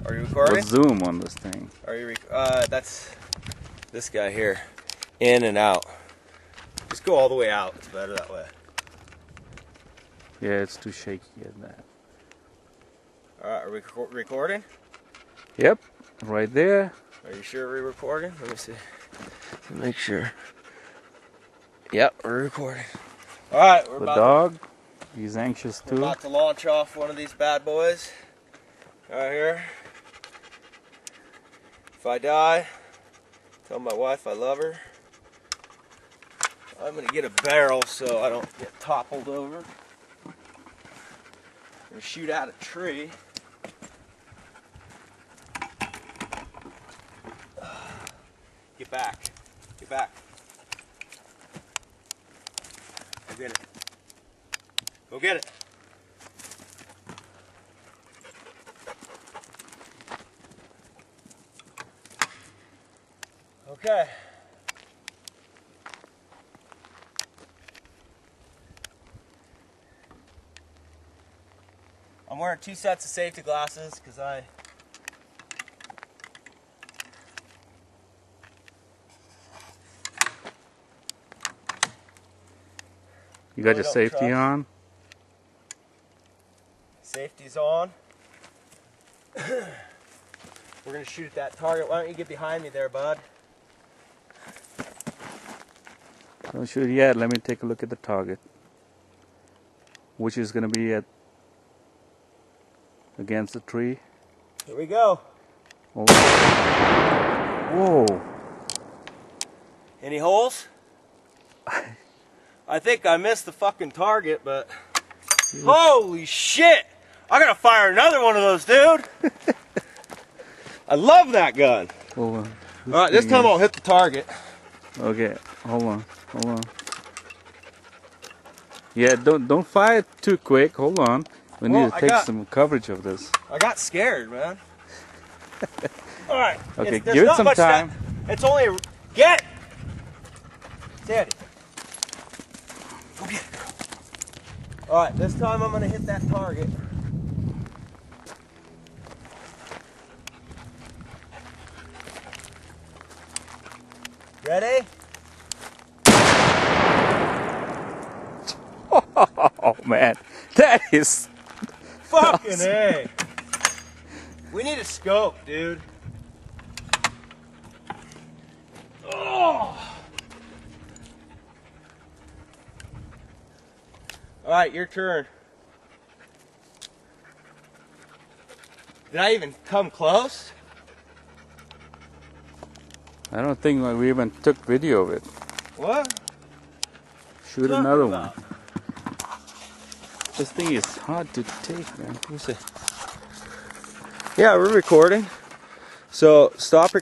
Are you recording? What's zoom on this thing? Are you that's this guy here. In and out. Just go all the way out. It's better that way. Yeah, it's too shaky at that. Alright, are we recording? Yep, right there. Are you sure we're recording? Let me see. Make sure. Yep, we're recording. Alright, The dog, he's anxious we're too. about to launch off one of these bad boys. Right here. If I die, tell my wife I love her. I'm going to get a barrel so I don't get toppled over. I'm going to shoot at a tree. Get back. Get back. Go get it. Go get it. Okay. I'm wearing 2 sets of safety glasses because You got your safety on? Safety's on. We're going to shoot at that target. Why don't you get behind me there, bud? Don't shoot yet. Let me take a look at the target. Which is going to be against the tree. Here we go. Oh. Whoa. Any holes? I think I missed the fucking target, but holy shit! I gotta fire another one of those, dude. I love that gun. All right, this time I'll hit the target. Okay, hold on. Yeah, don't fire too quick. Hold on. We need to take some coverage of this. I got scared, man. All right. Okay, give it some time. It's only get. Sandy. Go get it, girl. All right, this time I'm gonna hit that target. Ready? Oh man, that is fucking awesome. A. We need a scope, dude. Oh. All right, your turn. Did I even come close? I don't think we even took video of it. What? Shoot another one. This thing is hard to take, man. Let me see. Yeah, we're recording. So stop recording.